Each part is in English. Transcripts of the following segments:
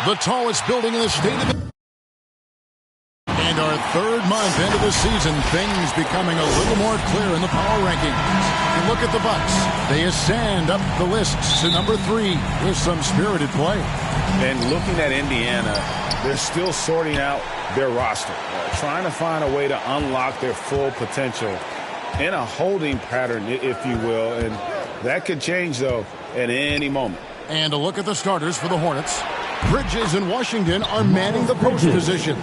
the tallest building in the state of the... And our third month into the season, things becoming a little more clear in the power rankings. You look at the Bucks. They ascend up the lists to number 3 with some spirited play. And looking at Indiana, they're still sorting out their roster, trying to find a way to unlock their full potential in a holding pattern, if you will. And that could change, though, at any moment. And a look at the starters for the Hornets. Bridges and Washington are manning the post positions.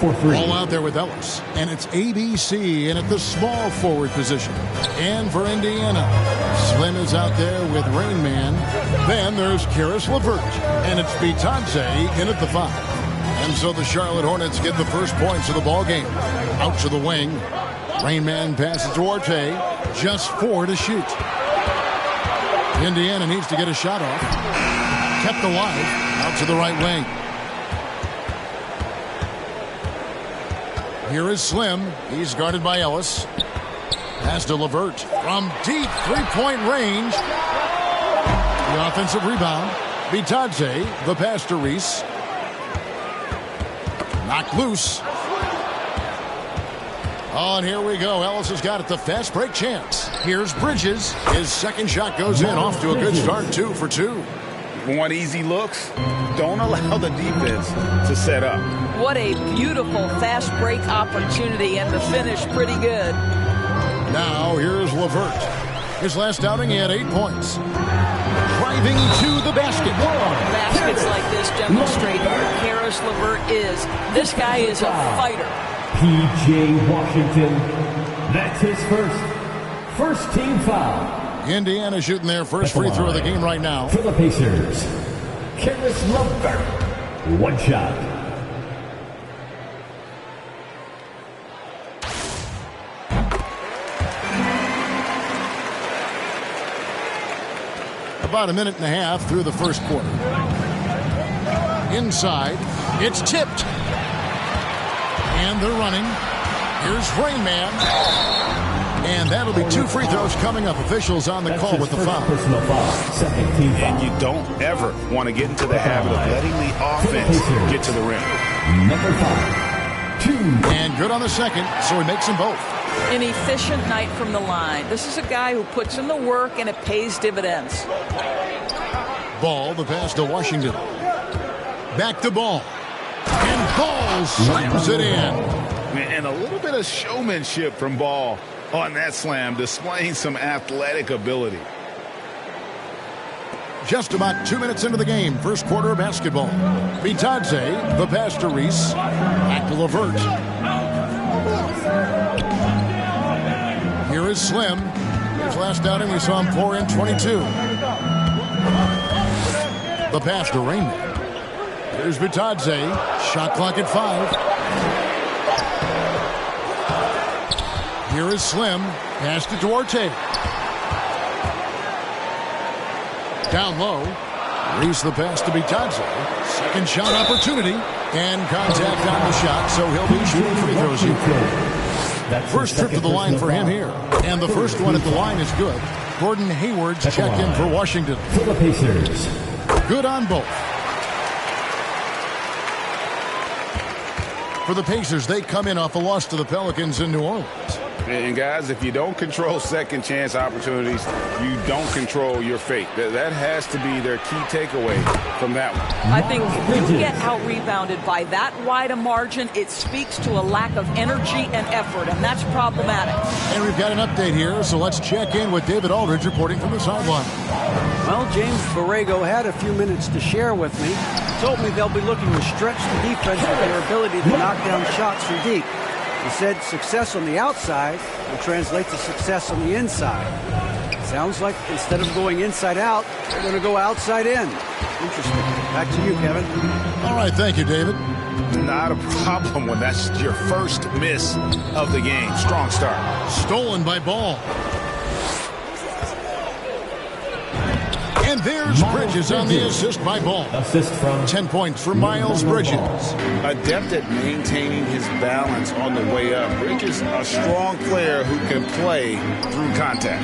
All out there with Ellis. And it's ABC in at the small forward position. And for Indiana, Slim is out there with Rain Man. Then there's Karis LeVert. And it's Bitadze in at the 5. And so the Charlotte Hornets get the first points of the ball game. Out to the wing. Rain Man passes to Duarte. Just 4 to shoot. Indiana needs to get a shot off. Kept alive. Out to the right wing. Here is Slim. He's guarded by Ellis. Pass to LeVert. From deep three-point range. The offensive rebound. Bitadze. The pass to Reese. Knocked loose. Oh, and here we go. Ellis has got it. The fast break chance. Here's Bridges. His second shot goes in. Off to a good start. 2 for 2. Want easy looks? Don't allow the defense to set up. What a beautiful fast break opportunity, and the finish pretty good. Now here's LeVert. His last outing, he had 8 points. Driving to the basket. Baskets like this demonstrate who Karis LeVert is. This guy is a fighter. P.J. Washington. That's his first team foul. Indiana shooting their first free throw of the game right now. For the Pacers, Karis LeVert. 1 shot. About a minute and a half through the first quarter. Inside, it's tipped. And they're running. Here's Rain Man. And that'll be 2 free throws coming up. Officials on the call with the foul. And you don't ever want to get into the habit of letting the offense get to the rim. Number 5, 2. And good on the second, so he makes them both. An efficient night from the line. This is a guy who puts in the work, and it pays dividends. Ball, the pass to Washington. Back to Ball. And Ball slams it in. And a little bit of showmanship from Ball on that slam, displaying some athletic ability. Just about 2 minutes into the game, first quarter of basketball. Bitadze, the pass to Reese. Back to LeVert. Here is Slim. His last outing, we saw him pour in 22. The pass to Rainman. Here's Bitadze. Shot clock at 5. Here is Slim. Pass to Duarte. Down low. Reese the pass to Bitadze. Second shot opportunity. And contact on the shot, so he'll be shooting free throws here. First trip to the line for him here. And the first one at the line is good. Gordon Hayward's checked in for Washington. For the Pacers. Good on both. For the Pacers, they come in off a loss to the Pelicans in New Orleans. And guys, if you don't control second chance opportunities, you don't control your fate. That has to be their key takeaway from that one. I think if you get out-rebounded by that wide a margin, it speaks to a lack of energy and effort, and that's problematic. And we've got an update here, so let's check in with David Aldridge reporting from the sideline. Well, James Borrego had a few minutes to share with me. Told me they'll be looking to stretch the defense with their ability to knock down shots from deep. He said success on the outside will translate to success on the inside. Sounds like instead of going inside out, they're going to go outside in. Interesting. Back to you, Kevin. All right, thank you, David. Not a problem when that's your first miss of the game. Strong start. Stolen by Ball. And there's Bridges on the assist by Ball. Assist from 10 points for Miles Bridges. Adept at maintaining his balance on the way up. Bridges, a strong player who can play through contact.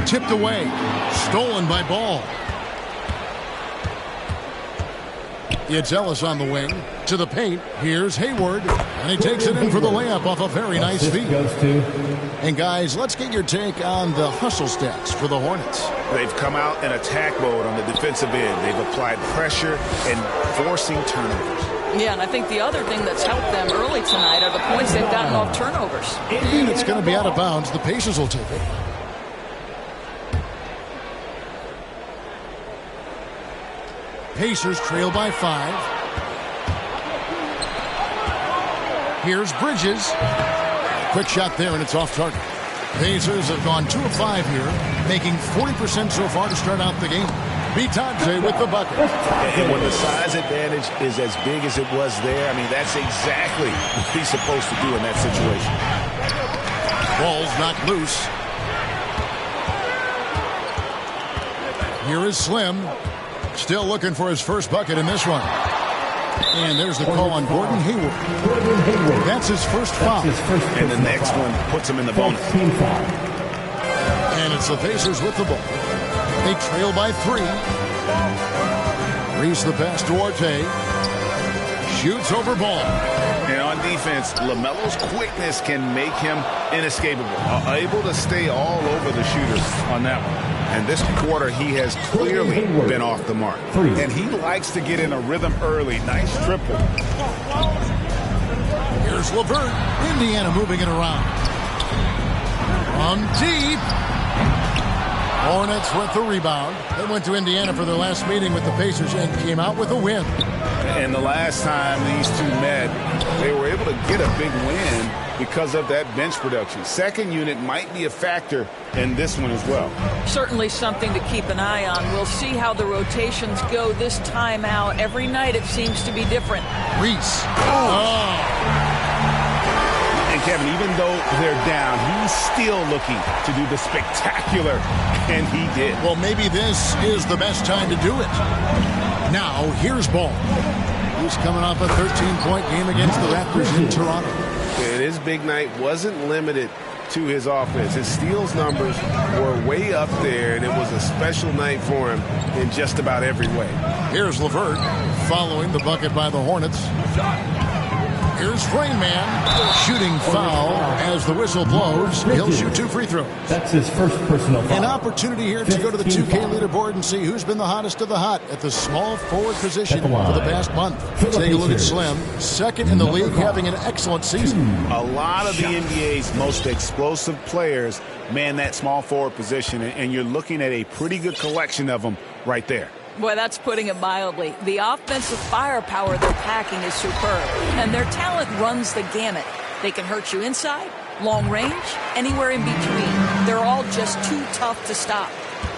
Tipped away. Stolen by Ball. It's Ellis on the wing. To the paint. Here's Hayward. And he takes it in for the layup off a very nice feed. And guys, let's get your take on the hustle stats for the Hornets. They've come out in attack mode on the defensive end. They've applied pressure and forcing turnovers. Yeah, and I think the other thing that's helped them early tonight are the points they've gotten off turnovers. And it's going to be out of bounds. The Pacers will take it. Pacers trail by 5. Here's Bridges. Quick shot there, and it's off target. Pacers have gone 2 of 5 here, making 40% so far to start out the game. Bitadze with the bucket. And when the size advantage is as big as it was there, I mean, that's exactly what he's supposed to do in that situation. Ball's knocked loose. Here is Slim. Still looking for his first bucket in this one. And there's the call on Gordon Hayward. That's his first foul. And the next one puts him in the bonus. And it's the Pacers with the ball. They trail by 3. Reese the pass to Arte. Shoots over Ball. And on defense, LaMelo's quickness can make him inescapable. Able to stay all over the shooter on that one. And this quarter, he has clearly been off the mark. And he likes to get in a rhythm early. Nice triple. Here's LeVert. Indiana moving it around. From deep. Hornets with the rebound. They went to Indiana for their last meeting with the Pacers and came out with a win. And the last time these two met, they were able to get a big win because of that bench production. Second unit might be a factor in this one as well. Certainly something to keep an eye on. We'll see how the rotations go this time out. Every night it seems to be different. Reese. And Kevin, even though they're down, he's still looking to do the spectacular, and he did. Well, maybe this is the best time to do it. Now, here's Ball. He's coming off a 13-point game against the Raptors in Toronto. And his big night wasn't limited to his offense. His steals numbers were way up there, and it was a special night for him in just about every way. Here's LeVert following the bucket by the Hornets. Here's Rainman, shooting foul as the whistle blows. He'll shoot 2 free throws. That's his first personal foul. An opportunity here to go to the 2K leaderboard and see who's been the hottest of the hot at the small forward position for the past month. Take a look at Slim, second in the league, having an excellent season. A lot of the NBA's most explosive players man that small forward position, and you're looking at a pretty good collection of them right there. Boy, that's putting it mildly. The offensive firepower they're packing is superb, and their talent runs the gamut. They can hurt you inside, long range, anywhere in between. They're all just too tough to stop.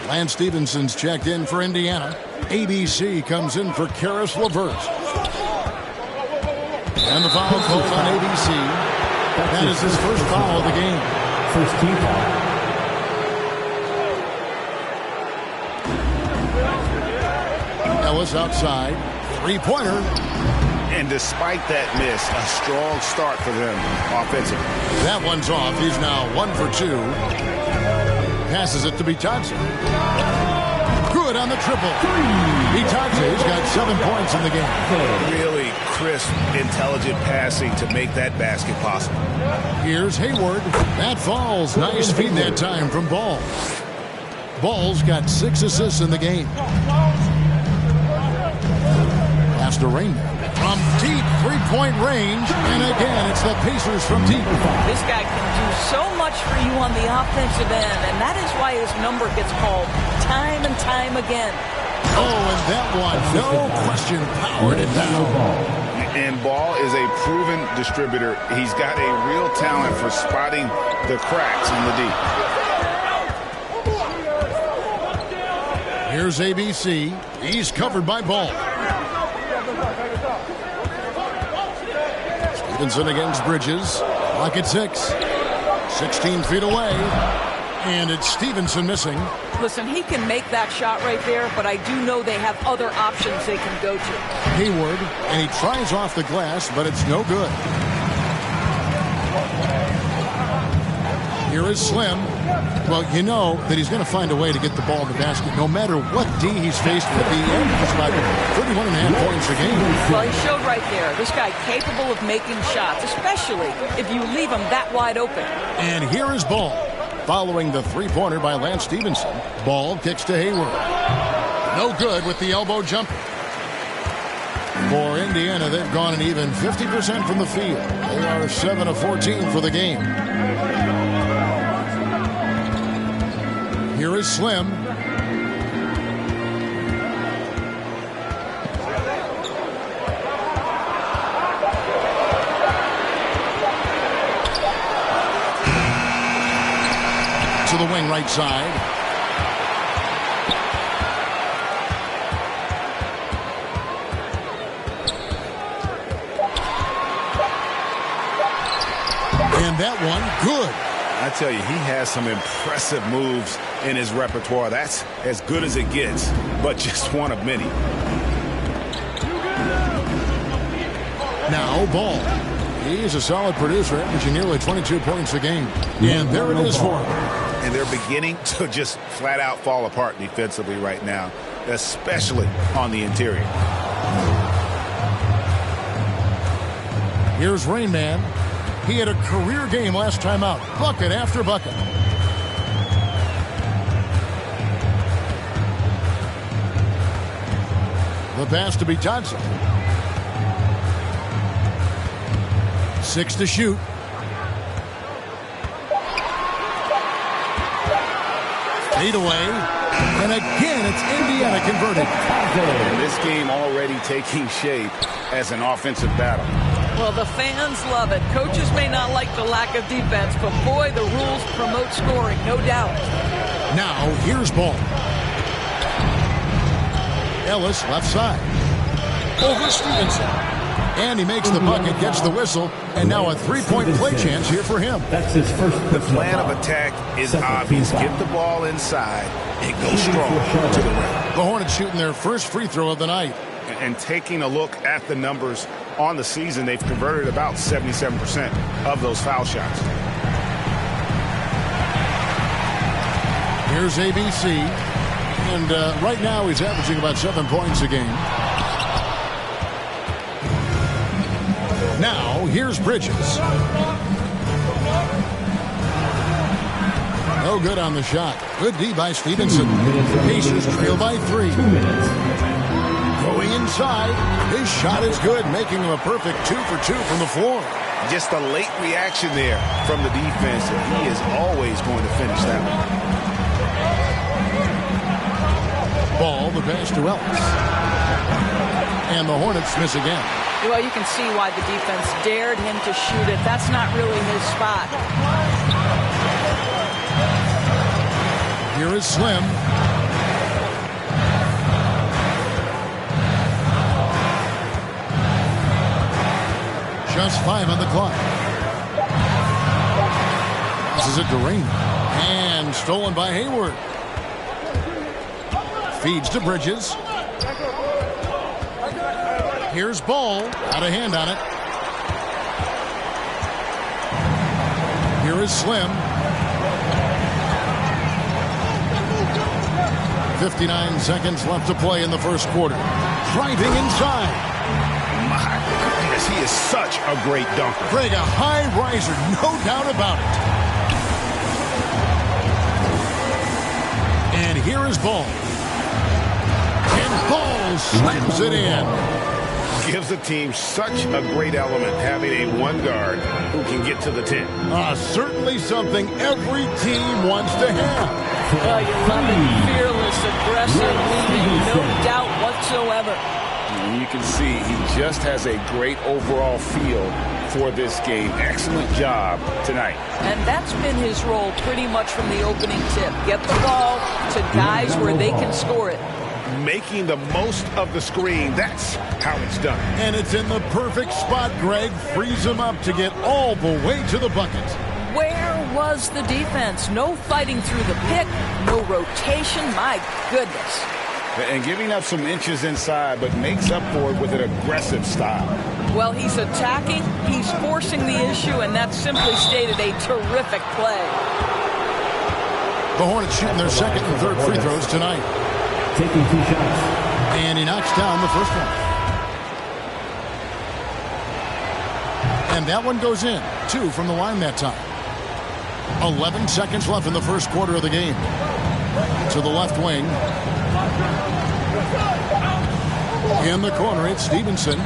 Lance Stephenson's checked in for Indiana. ABC comes in for Karis LeVert. And the foul called on ABC. That is his first foul of the game. First team foul. Ellis outside. Three-pointer. And despite that miss, a strong start for them offensively. That one's off. He's now 1 for 2. Passes it to Bitadze. Good on the triple. Bitadze's got 7 points in the game. Really crisp, intelligent passing to make that basket possible. Here's Hayward. That falls. Nice feed that time from Ball. Ball's got 6 assists in the game. Pass to Rainman. From deep three-point range. And again, it's the Pacers from deep. This guy can do so much for you on the offensive end, and that is why his number gets called time and time again. Oh, and that one, no question, powered it down. And Ball is a proven distributor. He's got a real talent for spotting the cracks in the D. Here's ABC. He's covered by Ball. Stevenson against Bridges. Clock at 6. 16 feet away. And it's Stevenson missing. Listen, he can make that shot right there, but I do know they have other options they can go to. Hayward, and he tries off the glass, but it's no good. Here is Slim. Well, you know that he's going to find a way to get the ball in the basket no matter what D he's faced with. The end is about 31.5 points a game. Well, he showed right there. This guy capable of making shots, especially if you leave him that wide open. And here is Ball. Following the three-pointer by Lance Stevenson. Ball kicks to Hayward. No good with the elbow jumper. For Indiana, they've gone an even 50% from the field. They are 7 of 14 for the game. Here is Slim. To the wing right side. And that one, good. I tell you, he has some impressive moves in his repertoire. That's as good as it gets, but just one of many. Now, Ball. He's a solid producer, averaging nearly 22 points a game. And there it is for him. And they're beginning to just flat out fall apart defensively right now, especially on the interior. Here's Rain Man. He had a career game last time out. Bucket after bucket. The pass to Bitadze. 6 to shoot. Fade away. And again, it's Indiana converted. This game already taking shape as an offensive battle. Well, the fans love it. Coaches may not like the lack of defense, but boy, the rules promote scoring, no doubt. Now, here's Ball. Ellis, left side. Over Stevenson. And he makes the bucket, gets the whistle, and now a three-point play chance here for him. That's his first. The plan of attack is obvious. Get the ball inside and go strong to the rim. The Hornets shooting their first free throw of the night. And taking a look at the numbers on the season, they've converted about 77% of those foul shots. Here's ABC. And right now he's averaging about 7 points a game. Now, here's Bridges. No good on the shot. Good D by Stevenson. Pacers trail by 3. Going inside. His shot is good, making him a perfect 2 for 2 from the floor. Just a late reaction there from the defense, and he is always going to finish that one. Ball, the pass to Ellis. And the Hornets miss again. Well, you can see why the defense dared him to shoot it. That's not really his spot. Here is Slim. Just 5 on the clock. This is it to Rain. And stolen by Hayward. Feeds to Bridges. Here's Ball. Out of hand on it. Here is Slim. 59 seconds left to play in the first quarter. Driving inside. My goodness, he is such a great dunker. Craig, a high riser, no doubt about it. And here is Ball. And Ball slams it in. Gives the team such a great element having a one guard who can get to the 10. Certainly something every team wants to have. Well, you love it. Fearless, aggressive, leading, no doubt whatsoever. And you can see he just has a great overall feel for this game. Excellent job tonight. And that's been his role pretty much from the opening tip. Get the ball to guys where they can score it. Making the most of the screen. That's how it's done. And it's in the perfect spot, Greg. Frees him up to get all the way to the bucket. Where was the defense? No fighting through the pick, no rotation. My goodness. And giving up some inches inside, but makes up for it with an aggressive style. Well, he's attacking, he's forcing the issue, and that's simply stated a terrific play. The Hornets shooting their second and third free throws tonight. Taking 2 shots. And he knocks down the first one. And that one goes in. 2 from the line that time. 11 seconds left in the first quarter of the game. To the left wing. In the corner, it's Stevenson.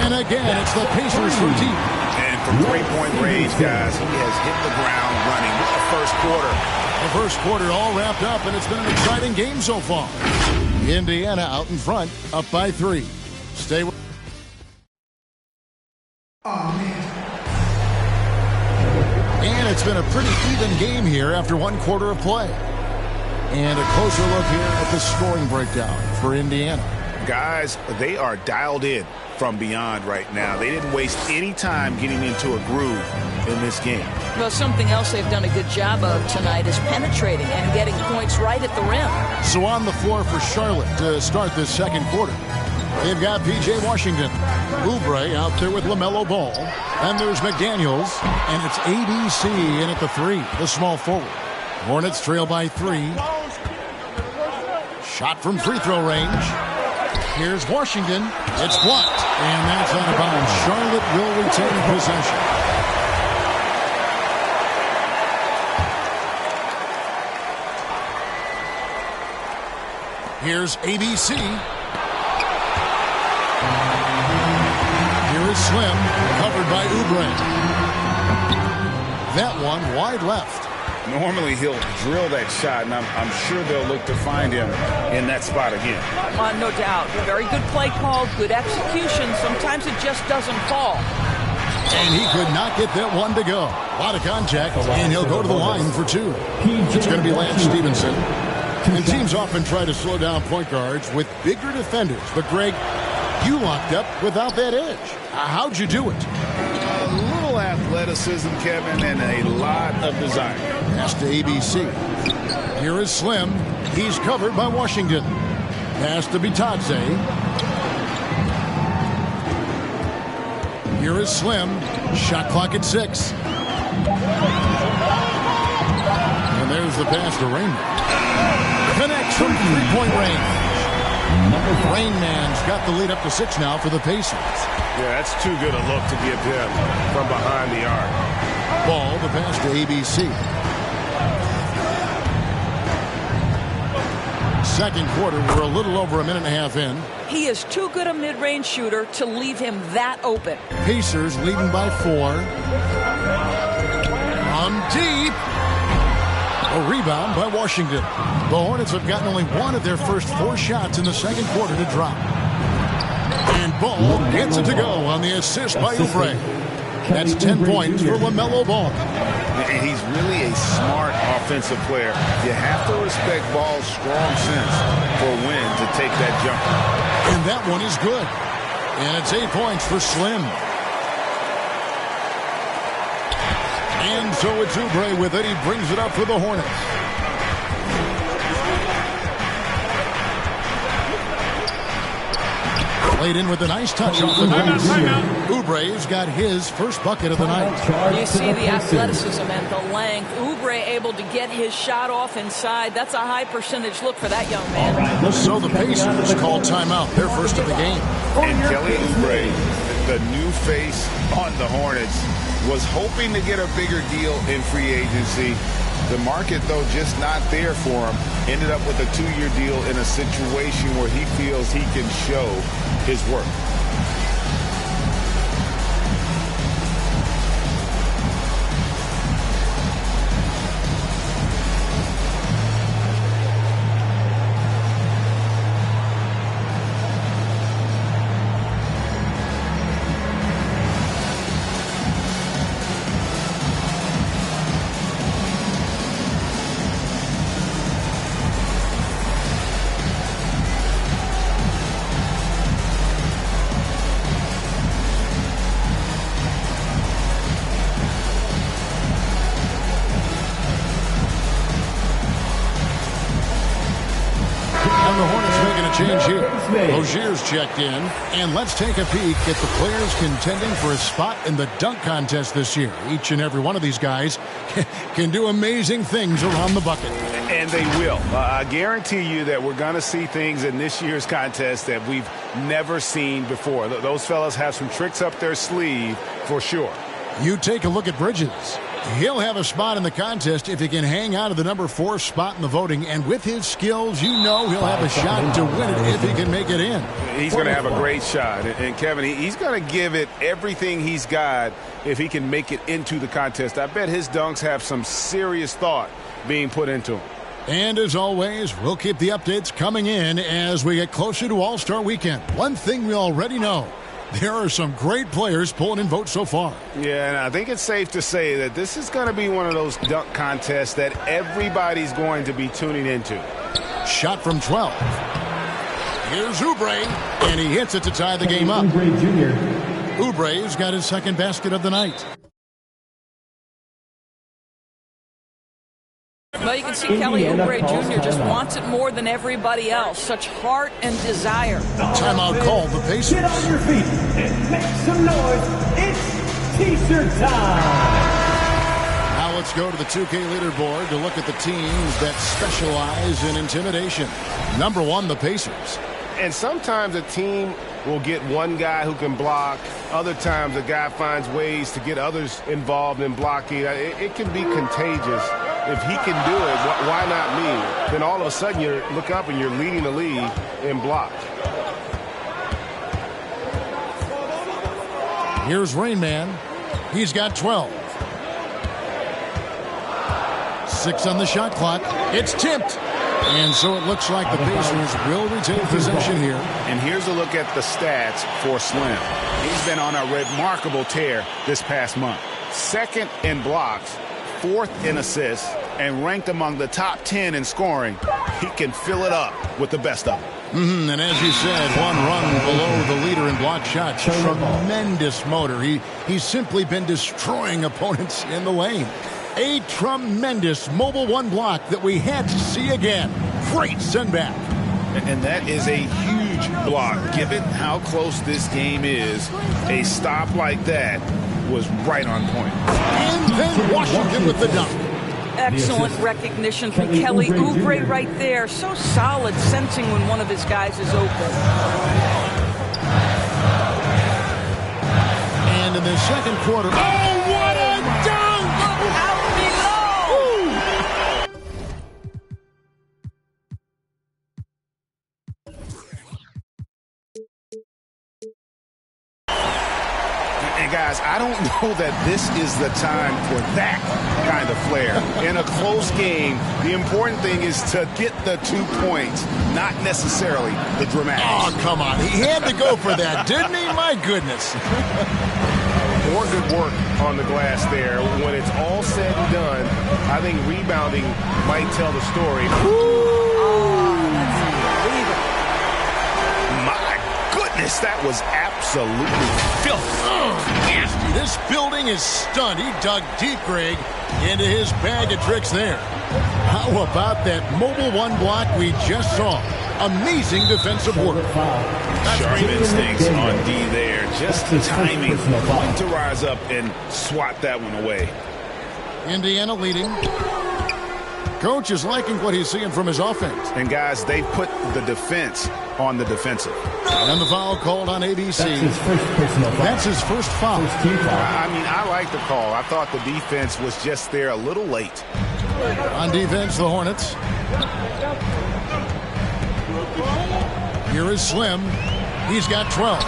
And again, it's the Pacers from deep. And from three-point range, guys, he has hit the ground running. What a first quarter. The first quarter all wrapped up, and it's been an exciting game so far. Indiana out in front, up by 3. Stay with... And it's been a pretty even game here after one quarter of play. And a closer look here at the scoring breakdown for Indiana. Guys, they are dialed in from beyond right now. They didn't waste any time getting into a groove in this game. Well, something else they've done a good job of tonight is penetrating and getting points right at the rim. So on the floor for Charlotte to start this second quarter, they've got P.J. Washington, Oubre out there with LaMelo Ball, and there's McDaniels, and it's ABC in at the 3, the small forward. Hornets trail by 3. Shot from free throw range. Here's Washington. It's blocked, and that's out of bounds. Charlotte will retain possession. Here's ABC. Here is Slim, covered by Oubre. That one wide left. Normally he'll drill that shot, and I'm sure they'll look to find him in that spot again. No doubt. Very good play call, good execution. Sometimes it just doesn't fall. And he could not get that one to go. A lot of contact, and he'll go to the line for 2. It's going to be Lance Stevenson. And teams often try to slow down point guards with bigger defenders. But, Greg, you locked up without that edge. How'd you do it? A little athleticism, Kevin, and a lot of desire. Pass to ABC. Here is Slim. He's covered by Washington. Pass to Bitadze. Here is Slim. Shot clock at 6. And there's the pass to Rainman. Connects from three-point range. Rainman's got the lead up to 6 now for the Pacers. Yeah, that's too good a look to give him from behind the arc. Ball, the pass to ABC. Second quarter, we're a little over a minute and a half in. He is too good a mid-range shooter to leave him that open. Pacers leading by 4. On deep. A rebound by Washington. The Hornets have gotten only one of their first 4 shots in the second quarter to drop. And Ball gets it to go on the assist by Oubre. That's 10 points for LaMelo Ball. He's really a smart offensive player. You have to respect Ball's strong sense for when to take that jumper. And that one is good. And it's 8 points for Slim. And so it's Oubre with it. He brings it up for the Hornets. Played in with a nice touch off the glass. Oubre's got his first bucket of the night. You see the athleticism and the length. Oubre able to get his shot off inside. That's a high percentage look for that young man. So the Pacers called timeout, their first of the game. And Kelly Oubre, the new face on the Hornets, was hoping to get a bigger deal in free agency. The market, though, just not there for him. Ended up with a 2-year deal in a situation where he feels he can show his work. Rozier's checked in, and let's take a peek at the players contending for a spot in the dunk contest this year. Each and every one of these guys can do amazing things around the bucket. And they will. I guarantee you that we're going to see things in this year's contest that we've never seen before. Those fellas have some tricks up their sleeve for sure. You take a look at Bridges. He'll have a spot in the contest if he can hang out of the number 4 spot in the voting. And with his skills, you know he'll have a shot to win it if he can make it in. He's going to have a great shot. And Kevin, he's going to give it everything he's got if he can make it into the contest. I bet his dunks have some serious thought being put into them. And as always, we'll keep the updates coming in as we get closer to All-Star Weekend. One thing we already know. There are some great players pulling in votes so far. Yeah, and I think it's safe to say that this is going to be one of those dunk contests that everybody's going to be tuning into. Shot from 12. Here's Oubre, and he hits it to tie the game up. Oubre's got his second basket of the night. Well, you can see Kelly Oubre Jr. just wants it more than everybody else. Such heart and desire. Timeout called the Pacers. Get on your feet and make some noise. It's T-shirt time. Now let's go to the 2K leaderboard to look at the teams that specialize in intimidation. Number 1, the Pacers. And sometimes a team will get one guy who can block. Other times a guy finds ways to get others involved in blocking. It can be contagious. If he can do it, why not me? Then all of a sudden you look up and you're leading the league in block. Here's Rain Man. He's got 12. 6 on the shot clock. It's tipped. And so it looks like the Pacers will retain possession here. And here's a look at the stats for Slim. He's been on a remarkable tear this past month. 2nd in blocks, 4th in assists, and ranked among the top 10 in scoring. He can fill it up with the best of them. And as you said, one run below the leader in block shots. Tremendous motor. He's simply been destroying opponents in the lane. A tremendous mobile one block that we had to see again. Great send back. And that is a huge block. Given how close this game is, a stop like that was right on point. And then Washington with the dunk. Excellent recognition from Kelly Oubre right there. So solid, sensing when one of his guys is open. And in the second quarter, oh, what a dunk! Out below! And guys, I don't know that this is the time for that kind of flair. In a close game, the important thing is to get the 2 points, not necessarily the dramatics. Oh, come on. He had to go for that, didn't he? My goodness. More good work on the glass there. When it's all said and done, I think rebounding might tell the story. My goodness, that was absolutely filthy. Nasty. This building is stunned. He dug deep, Greg, into his bag of tricks there. How about that mobile one block we just saw? Amazing defensive work. Sharp instincts on D there. Just the timing. Going to rise up and swat that one away. Indiana leading. Coach is liking what he's seeing from his offense. And guys, they put the defense on the defensive. And the foul called on ABC. That's his first foul. I mean, I like the call. I thought the defense was just there a little late. On defense, the Hornets. Here is Slim. He's got 12.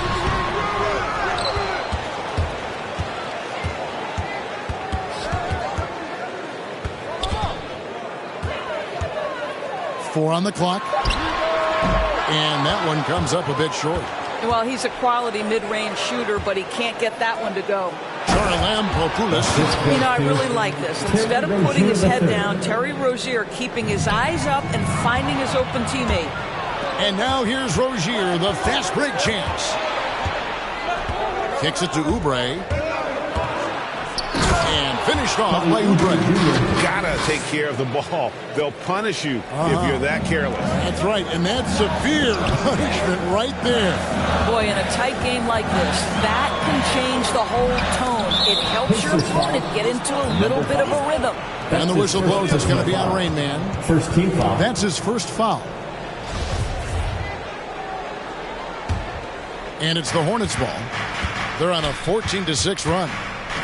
Four on the clock. And that one comes up a bit short. Well, he's a quality mid-range shooter, but he can't get that one to go. You know, I really like this. Instead of putting his head down, Terry Rozier keeping his eyes up and finding his open teammate. And now here's Rozier, the fast break chance. Kicks it to Oubre. And finished off by Oubre. Gotta take care of the ball. They'll punish you if you're that careless. That's right, and that's severe punishment right there. Boy, in a tight game like this, that can change the whole tone. It helps your opponent get into a little bit of a rhythm. And the whistle blows. It's going to be on Rain Man. First team foul. That's his first foul. And it's the Hornets ball. They're on a 14-6 run.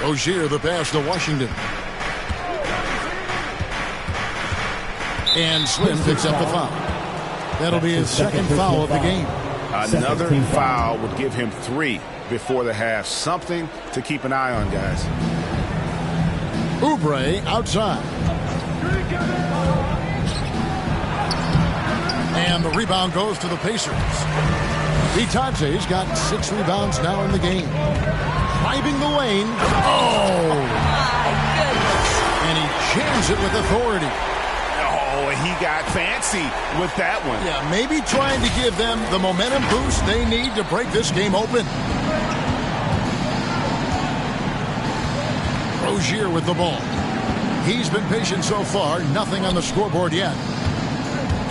Rozier, the pass to Washington. And Slim picks up the foul. That'll be his second foul of the game. Another foul would give him 3 before the half. Something to keep an eye on, guys. Oubre outside. And the rebound goes to the Pacers. Vitate's got 6 rebounds now in the game. Driving the lane. Oh! My goodness. And he jams it with authority. Oh, and he got fancy with that one. Yeah, maybe trying to give them the momentum boost they need to break this game open. Rozier with the ball. He's been patient so far. Nothing on the scoreboard yet.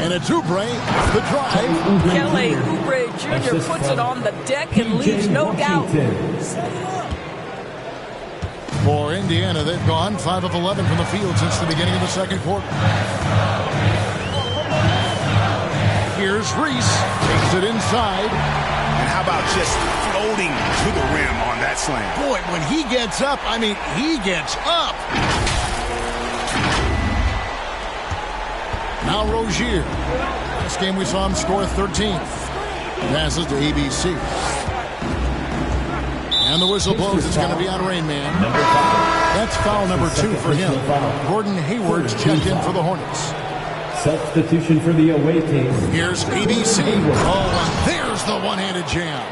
And it's Oubre off the drive. Kelly Oubre Jr. puts it on the deck and leaves no doubt. For Indiana, they've gone 5 of 11 from the field since the beginning of the second quarter. Here's Reese. Takes it inside. And how about just floating to the rim on that slam? Boy, when he gets up, I mean, he gets up. Now Rozier. This game we saw him score 13. Passes to ABC. And the whistle blows. It's going to be on Rain Man. That's foul number 2 for him. Gordon Hayward's checked in for the Hornets. Substitution for the away team. Here's ABC. Oh, and there's the one-handed jam.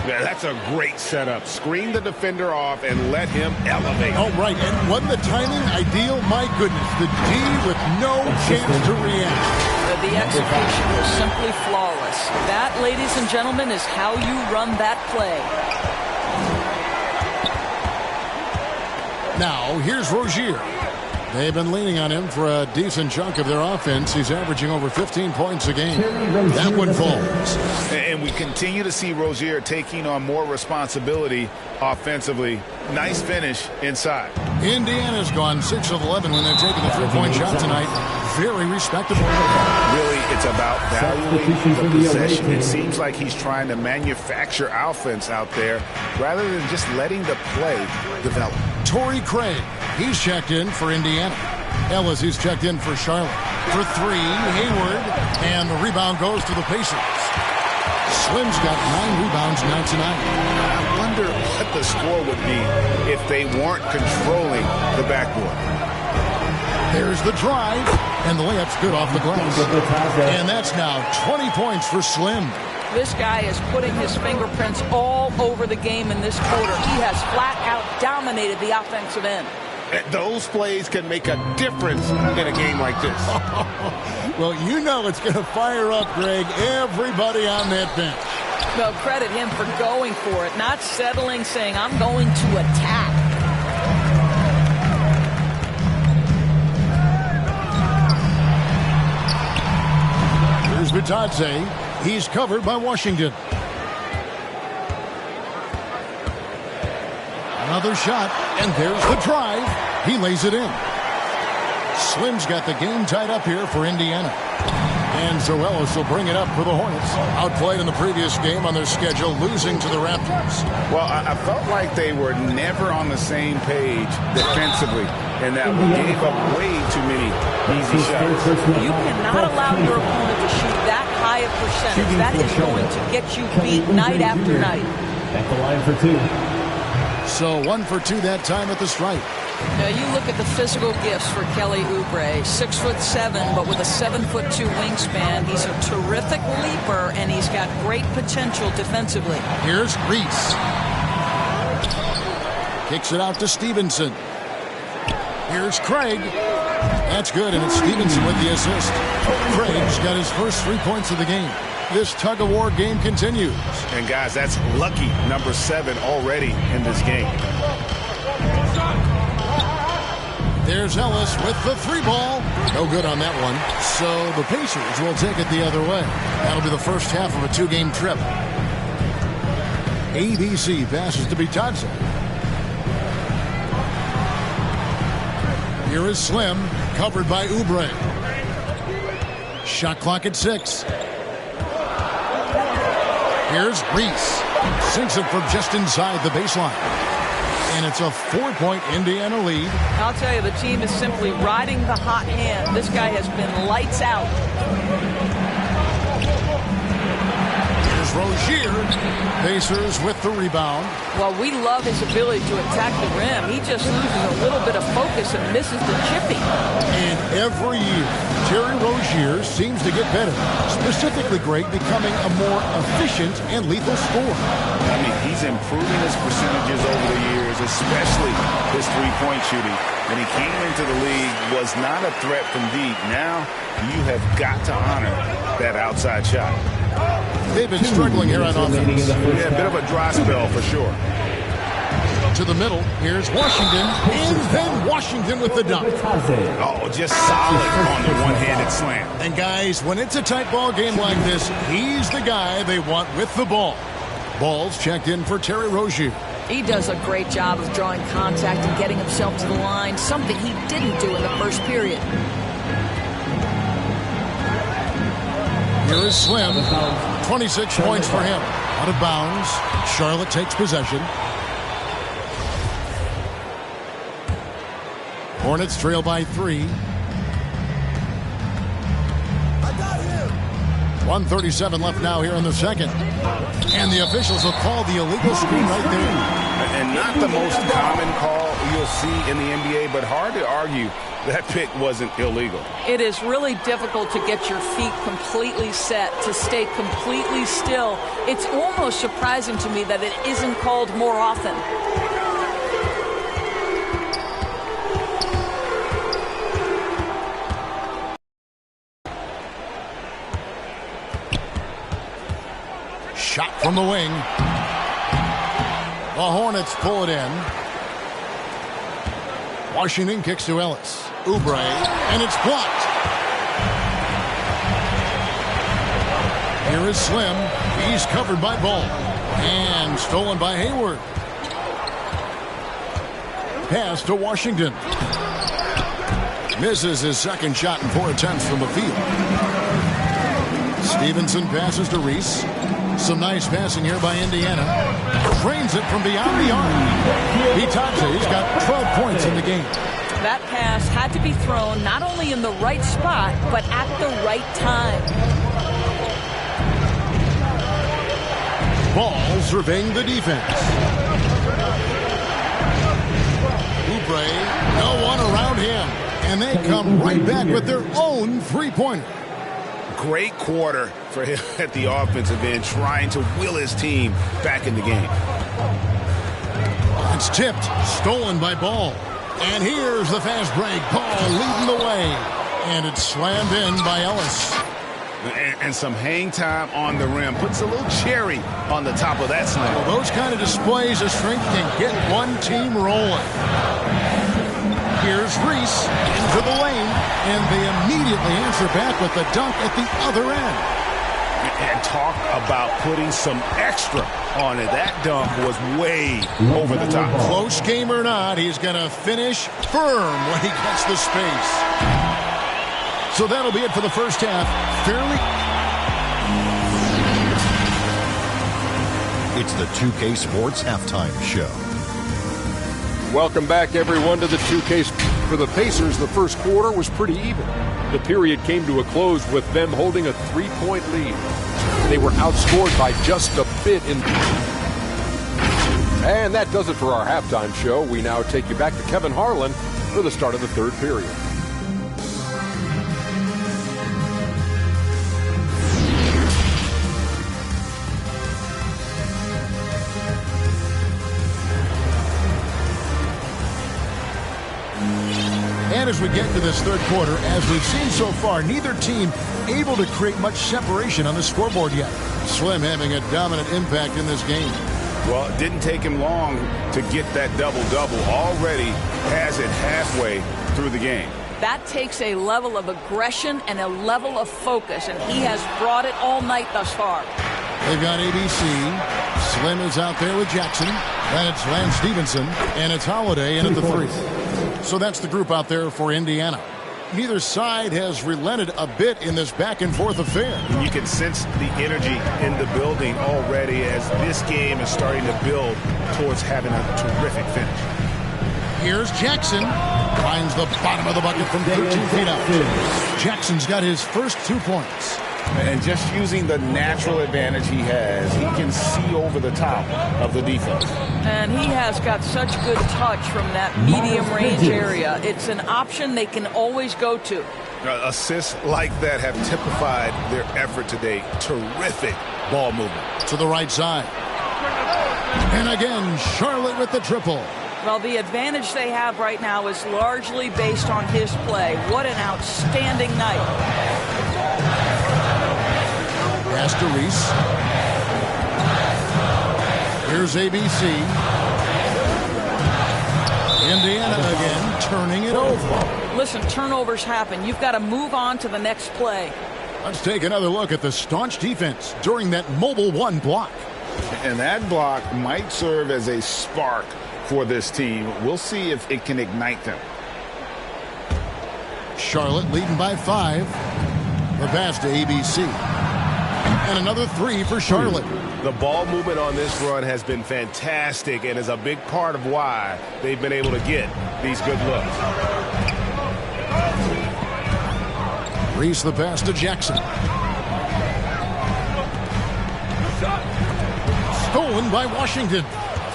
Yeah, that's a great setup. Screen the defender off and let him elevate. Oh, right. And wasn't the timing ideal? My goodness. The D with no chance to react. The execution was simply flawless. That, ladies and gentlemen, is how you run that play. Now, here's Rozier. They've been leaning on him for a decent chunk of their offense. He's averaging over 15 points a game. That one falls. And we continue to see Rozier taking on more responsibility offensively. Nice finish inside. Indiana's gone 6 of 11 when they've taken the 3-point shot tonight. Very respectable. Really, it's about valuing the possession. It seems like he's trying to manufacture offense out there rather than just letting the play develop. Torrey Craig, he's checked in for Indiana. Ellis, he's checked in for Charlotte. For 3, Hayward, and the rebound goes to the Pacers. Slim's got 9 rebounds now tonight. I wonder what the score would be if they weren't controlling the backboard. There's the drive, and the layup's good off the glass. And that's now 20 points for Slim. This guy is putting his fingerprints all over the game in this quarter. He has flat out dominated the offensive end. Those plays can make a difference in a game like this. Well, you know it's going to fire up, Greg, everybody on that bench. No, credit him for going for it, not settling, saying, I'm going to attack. Here's Vitate. He's covered by Washington. Another shot, and there's the drive. He lays it in. Slim's got the game tied up here for Indiana. And Zoelis will bring it up for the Hornets. Outplayed in the previous game on their schedule, losing to the Raptors. Well, I felt like they were never on the same page defensively, and that we gave up way too many easy shots. You cannot allow your opponent to shoot that high a percentage. That is going to get you beat night after night. At the line for 2. So 1 for 2 that time at the stripe. Now you look at the physical gifts for Kelly Oubre. 6'7", but with a 7'2" wingspan. He's a terrific leaper, and he's got great potential defensively. Here's Reese. Kicks it out to Stevenson. Here's Craig. That's good, and it's Stevenson with the assist. Craig's got his first 3 points of the game. This tug-of-war game continues. And, guys, that's lucky number 7 already in this game. There's Ellis with the 3-ball. No good on that one. So the Pacers will take it the other way. That'll be the first half of a 2-game trip. ABC passes to Bitadze. Here is Slim, covered by Oubre. Shot clock at 6. Here's Reese. Sinks it from just inside the baseline. And it's a 4-point Indiana lead. I'll tell you, the team is simply riding the hot hand. This guy has been lights out. Here's Rozier. Pacers with the rebound. Well, we love his ability to attack the rim. He just loses a little bit of focus and misses the chippy. And every year, Terry Rozier seems to get better. Specifically great, becoming a more efficient and lethal scorer. I mean, he's improving his percentages over the years, especially his three-point shooting. When he came into the league, was not a threat from deep. Now, you have got to honor that outside shot. They've been struggling here on offense. Yeah, a bit of a dry spell for sure. To the middle, here's Washington, and then Washington with the dunk. Oh, just solid on the one-handed slam. And guys, when it's a tight ball game like this, he's the guy they want with the ball. Ball's checked in for Terry Rozier. He does a great job of drawing contact and getting himself to the line, something he didn't do in the first period. Here is Slim. 26 points for him. Out of bounds. Charlotte takes possession. Hornets trail by 3. 1:37 left now here in the second. And the officials have called the illegal screen right there. And not the most common call you'll see in the NBA, but hard to argue that pick wasn't illegal. It is really difficult to get your feet completely set, to stay completely still. It's almost surprising to me that it isn't called more often. Shot from the wing. The Hornets pull it in. Washington kicks to Ellis. Oubre, and it's blocked. Here is Slim. He's covered by Ball. And stolen by Hayward. Pass to Washington. Misses his second shot in 4 attempts from the field. Stevenson passes to Reese. Some nice passing here by Indiana. Drains it from beyond the arc. Bitadze's got 12 points in the game. That pass had to be thrown not only in the right spot, but at the right time. Ball surveying the defense. Oubre, no one around him. And they come right back with their own three-pointer. Great quarter for him at the offensive end, trying to will his team back in the game. It's tipped, stolen by Ball. And here's the fast break. Ball leading the way. And it's slammed in by Ellis. And some hang time on the rim. Puts a little cherry on the top of that slam. Well, those kind of displays of strength can get one team rolling. Here's Reese into the lane, and they immediately answer back with the dunk at the other end. And talk about putting some extra on it. That dunk was way over the top. Close game or not, he's going to finish firm when he gets the space. So that'll be it for the first half. It's the 2K Sports Halftime Show. Welcome back, everyone, to the 2K. For the Pacers, the first quarter was pretty even. The period came to a close with them holding a 3-point lead. They were outscored by just a bit in. And that does it for our halftime show. We now take you back to Kevin Harlan for the start of the third period. And as we get into this third quarter, as we've seen so far, neither team able to create much separation on the scoreboard yet. Slim having a dominant impact in this game. Well, it didn't take him long to get that double-double. Already has it halfway through the game. That takes a level of aggression and a level of focus, and he has brought it all night thus far. They've got ABC. Slim is out there with Jackson. Then it's Lance Stevenson, and it's Holiday in at the 3. So that's the group out there for Indiana. Neither side has relented a bit in this back-and-forth affair. You can sense the energy in the building already as this game is starting to build towards having a terrific finish. Here's Jackson. Finds the bottom of the bucket from 13 feet out. Jackson's got his first 2 points. And just using the natural advantage he has, he can see over the top of the defense. And he has got such good touch from that medium range area. It's an option they can always go to. Assists like that have typified their effort today. Terrific ball movement. To the right side. And again, Charlotte with the triple. Well, the advantage they have right now is largely based on his play. What an outstanding night. Pass to Reese. Here's ABC. Indiana again, turning it over. Listen, turnovers happen. You've got to move on to the next play. Let's take another look at the staunch defense during that mobile 1 block. And that block might serve as a spark for this team. We'll see if it can ignite them. Charlotte leading by 5. The pass to ABC. And another 3 for Charlotte. The ball movement on this run has been fantastic and is a big part of why they've been able to get these good looks. Reese the pass to Jackson. Stolen by Washington.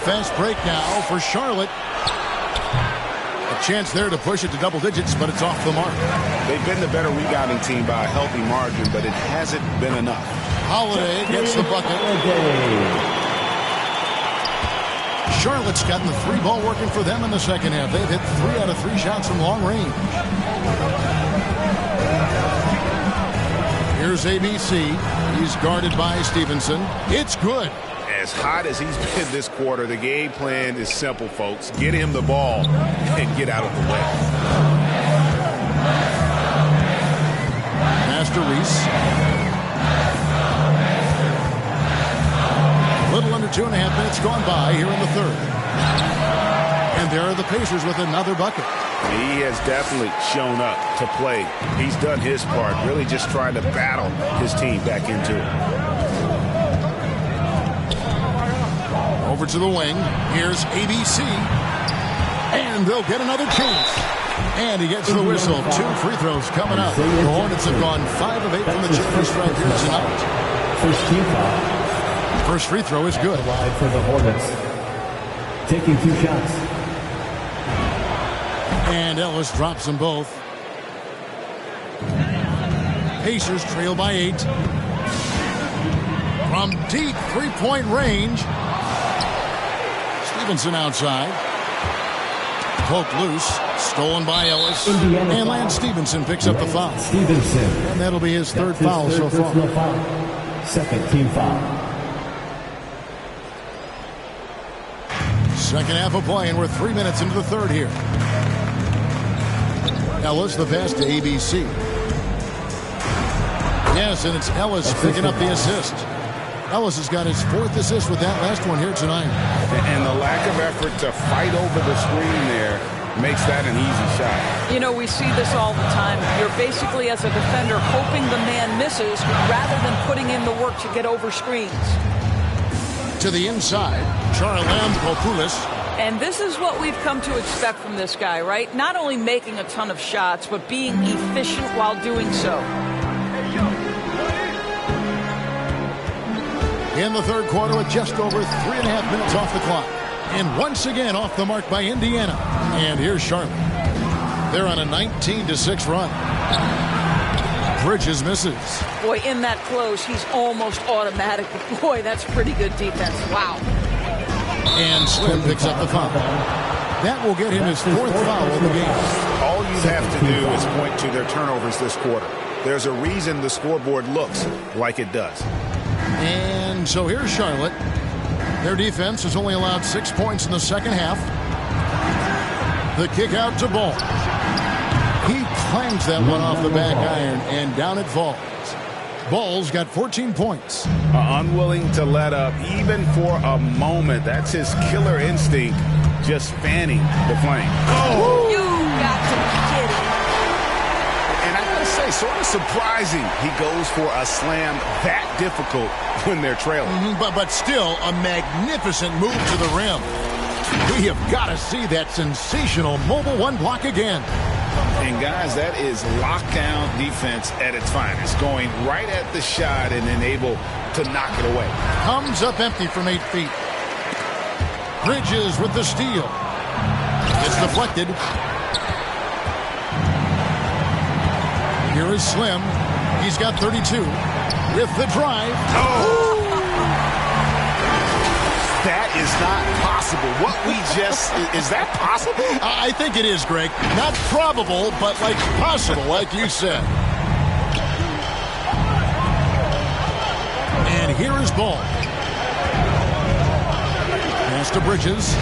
Fast break now for Charlotte. A chance there to push it to double digits, but it's off the mark. They've been the better rebounding team by a healthy margin, but it hasn't been enough. Holiday gets the bucket. Charlotte's gotten the 3 ball working for them in the second half. They've hit 3 out of 3 shots from long range. Here's ABC. He's guarded by Stevenson. It's good. As hot as he's been this quarter, the game plan is simple, folks. Get him the ball and get out of the way. Master Reese. A little under 2.5 minutes gone by here in the 3rd. And there are the Pacers with another bucket. He has definitely shown up to play. He's done his part, really just trying to battle his team back into it. Over to the wing. Here's ABC. And they'll get another chance. And he gets the whistle. 2 free throws coming up. The Hornets have gone 5 of 8 from the charity stripe here tonight. First team foul. First free throw is good. Wide for the Hornets. Taking 2 shots. And Ellis drops them both. Pacers trail by 8. From deep 3-point range. Stevenson outside. Poked loose. Stolen by Ellis. Indiana and Lance Stevenson picks up the foul. Stevenson. And that'll be his 3rd foul so far. Foul. Second team foul. Second half of play, and we're 3 minutes into the 3rd here. Ellis, the pass to ABC. Yes, and it's Ellis picking up the assist. Ellis has got his 4th assist with that last one here tonight. And the lack of effort to fight over the screen there makes that an easy shot. You know, we see this all the time. You're basically, as a defender, hoping the man misses rather than putting in the work to get over screens. To the inside, Charalampopoulos. And this is what we've come to expect from this guy, right? Not only making a ton of shots, but being efficient while doing so. In the 3rd quarter with just over 3.5 minutes off the clock. And once again off the mark by Indiana. And here's Charlotte. They're on a 19-6 run. Bridges misses. Boy, in that close, he's almost automatic. Boy, that's pretty good defense. Wow. And Slim picks up the foul. That will get him his 4th foul of the game. All you have to do is point to their turnovers this quarter. There's a reason the scoreboard looks like it does. And so here's Charlotte. Their defense has only allowed 6 points in the second half. The kick out to Ball. clangs that one off the back iron, and down it falls. Ball's got 14 points. Unwilling to let up, even for a moment. That's his killer instinct, just fanning the flame. Oh! You got to be kidding. And I gotta say, sort of surprising he goes for a slam that difficult when they're trailing. But still, a magnificent move to the rim. We have got to see that sensational mobile one block again. And guys, that is lockdown defense at its finest, going right at the shot and then able to knock it away. Comes up empty from 8 feet. Bridges with the steal. It's deflected. Here is Slim. He's got 32 with the drive. Oh! That is not possible. What we just... Is that possible? I think it is, Greg. Not probable, but like possible, like you said. And here is Ball. Pass to Bridges.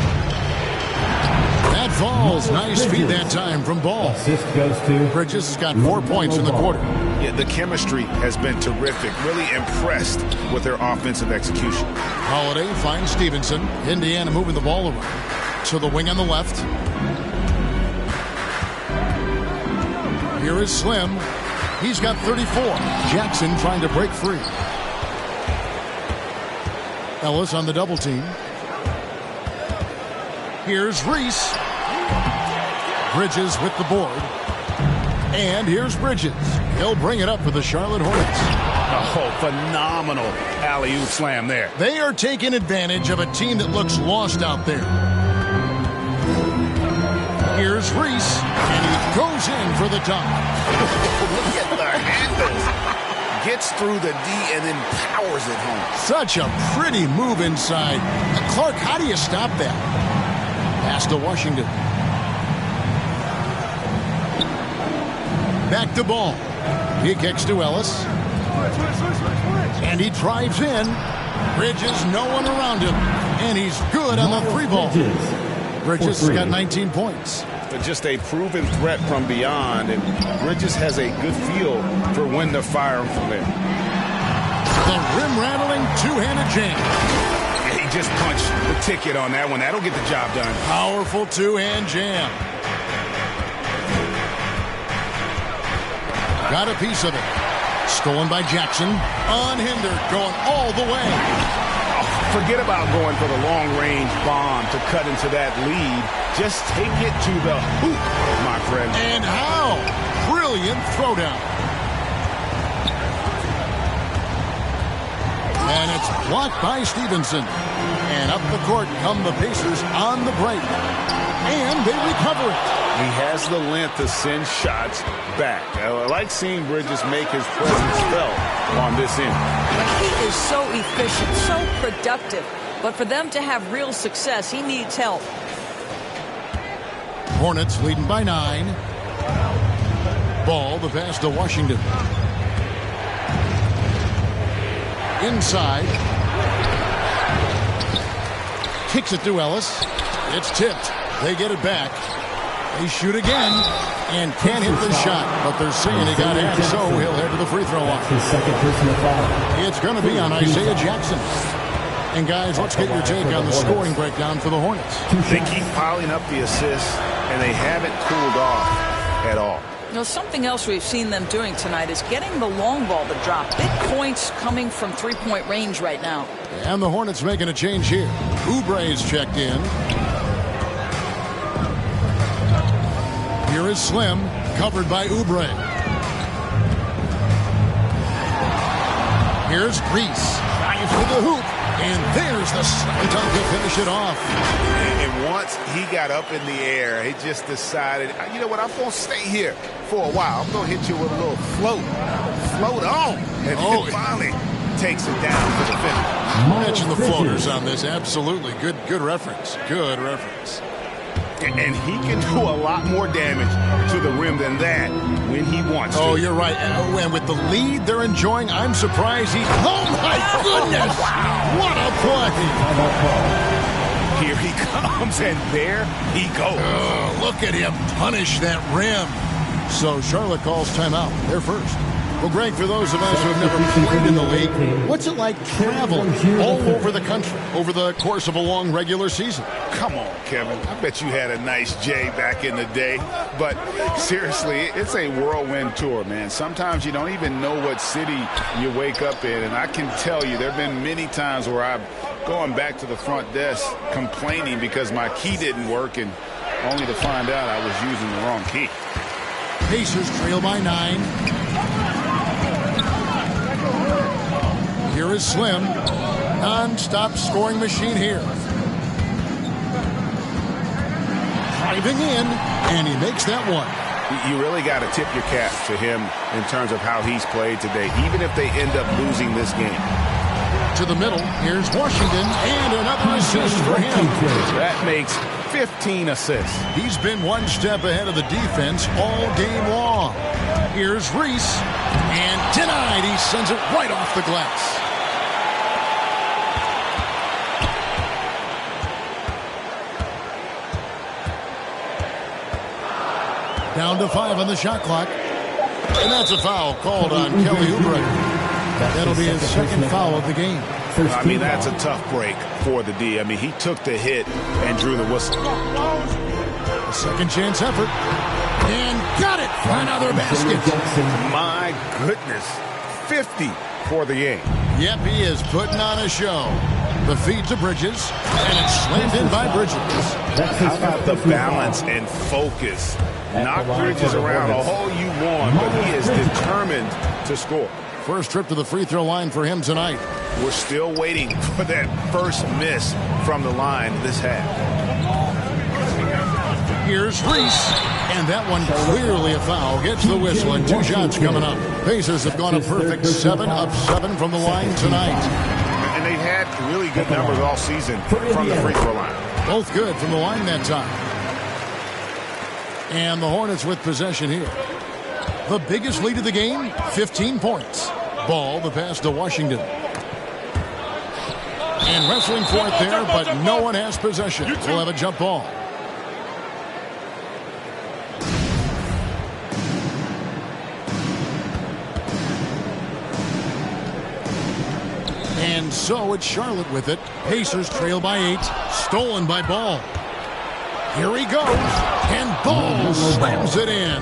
That falls. Nice feed that time from Ball. Assist goes to Bridges has got 4 points in the quarter. Yeah, the chemistry has been terrific. Really impressed with their offensive execution. Holiday finds Stevenson. Indiana moving the ball around. To the wing on the left. Here is Slim. He's got 34. Jackson trying to break free. Ellis on the double team. Here's Reese. Bridges with the board. And here's Bridges. He'll bring it up for the Charlotte Hornets. Oh, phenomenal alley-oop slam there. They are taking advantage of a team that looks lost out there. Here's Reese, and he goes in for the dunk. Look at the handles. Gets through the D and then powers it home. Such a pretty move inside. Clark, how do you stop that? Pass to Washington. Back to Ball. He kicks to Ellis. And he drives in. Bridges, no one around him. And he's good on the 3 ball. Bridges has got 19 points. Just a proven threat from beyond, and Bridges has a good feel for when to fire him from there. The rim-rattling two-handed jam. Yeah, he just punched the ticket on that one. That'll get the job done. Powerful two-hand jam. Got a piece of it. Stolen by Jackson. Unhindered, going all the way. Forget about going for the long-range bomb to cut into that lead. Just take it to the hoop, my friend. And how? Brilliant throwdown. And it's blocked by Stevenson. And up the court come the Pacers on the break. And they recover it. He has the length to send shots back. I like seeing Bridges make his presence felt on this end. He is so efficient, so productive. But for them to have real success, he needs help. Hornets leading by 9. Ball, the pass to Washington. Inside. Kicks it to Ellis. It's tipped. They get it back. They shoot again and can't hit the shot, but they're saying he got in, so he'll head to the free throw line. his second personal foul. It's going to be on Isaiah Jackson. And guys, let's get your take on the scoring breakdown for the Hornets. They keep piling up the assists, and they haven't cooled off at all. You know, something else we've seen them doing tonight is getting the long ball to drop. Big points coming from three-point range right now. And the Hornets making a change here. Oubre's checked in. Here is Slim, covered by Oubre. Here's Reese. Drives to the hoop. And there's the slam dunk to finish it off. And once he got up in the air, he just decided, you know what, I'm going to stay here for a while. I'm going to hit you with a little float. Float on. And then finally takes it down to the finish. Mention the floaters on this. Absolutely. Good reference. Good reference. And he can do a lot more damage to the rim than that when he wants to. Oh, you're right. And with the lead they're enjoying, I'm surprised he... Oh, my goodness! Wow. What a play! Here he comes, and there he goes. Oh, look at him punish that rim. So Charlotte calls timeout. They're first. Well, Greg, for those of us who have never played in the league, what's it like traveling all over the country over the course of a long regular season? Come on, Kevin. I bet you had a nice J back in the day. But seriously, it's a whirlwind tour, man. Sometimes you don't even know what city you wake up in. And I can tell you there have been many times where I've gone back to the front desk complaining because my key didn't work, and only to find out I was using the wrong key. Pacers trail by 9. Here is Slim. Non-stop scoring machine here. Driving in, and he makes that one. You really got to tip your cap to him in terms of how he's played today, even if they end up losing this game. To the middle, here's Washington, and another assist for him. That makes 15 assists. He's been one step ahead of the defense all game long. Here's Reese, and denied. He sends it right off the glass. Down to 5 on the shot clock. And that's a foul called on Kelly Oubre. That'll be his second foul of the game. I mean, that's a tough break for the D. I mean, he took the hit and drew the whistle. A second chance effort. And got it for another basket. My goodness. 50 for the game. Yep, he is putting on a show. The feed to Bridges, and it's slammed in by Bridges. How about the balance and focus? Knock Bridges around all you want, but he is determined to score. First trip to the free throw line for him tonight. We're still waiting for that first miss from the line this half. Here's Reese, and that one clearly a foul. Gets the whistle, and 2 shots coming up. Pacers have gone a perfect 7 of 7 from the line tonight. And they've had really good numbers all season from the free throw line. Both good from the line that time. And the Hornets with possession here. The biggest lead of the game, 15 points. Ball, the pass to Washington. And wrestling for it there, but no one has possession. We'll have a jump ball. And so it's Charlotte with it. Pacers trail by 8. Stolen by Ball. Here he goes, and Ball slams it in.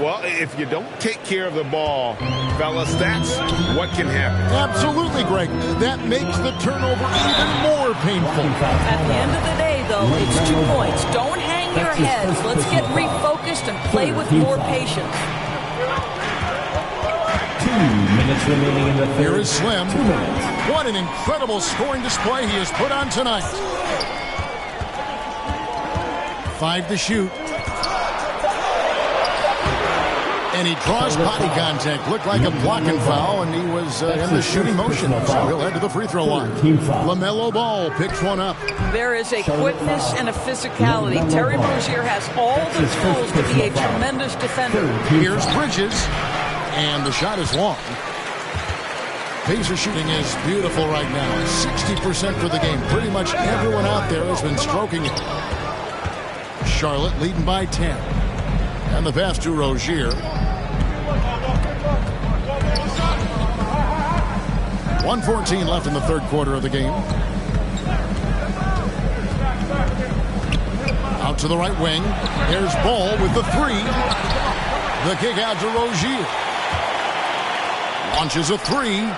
Well, if you don't take care of the ball, fellas, that's what can happen. Absolutely, Greg. That makes the turnover even more painful. At the end of the day, though, it's 2 points. Don't hang your heads. Let's get refocused and play with more patience. 2 minutes remaining in the third. Here is Slim. 2 minutes. What an incredible scoring display he has put on tonight. 5 to shoot. And he draws body contact. Looked like a blocking foul, and he was in the shooting motion. So he'll head to the free throw line. LaMelo Ball picks one up. There is a quickness and a physicality. Terry Rozier has all the tools to be a tremendous defender. Here's Bridges, and the shot is long. Pacer shooting is beautiful right now. 60% for the game. Pretty much everyone out there has been stroking it. Charlotte leading by 10. And the pass to Rozier. 1:14 left in the third quarter of the game. Out to the right wing. There's Ball with the 3. The kick out to Rozier. Launches a 3.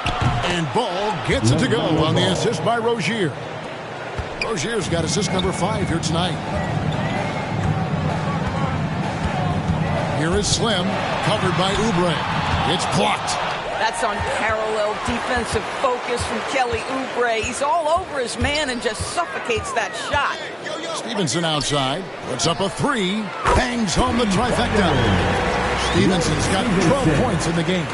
And Ball gets it to go on the assist by Rozier. Rozier's got assist number 5 here tonight. Here is Slim, covered by Oubre. It's blocked. That's unparalleled defensive focus from Kelly Oubre. He's all over his man and just suffocates that shot. Stevenson outside, puts up a 3, bangs home the trifecta. Stevenson's got 12 points in the game.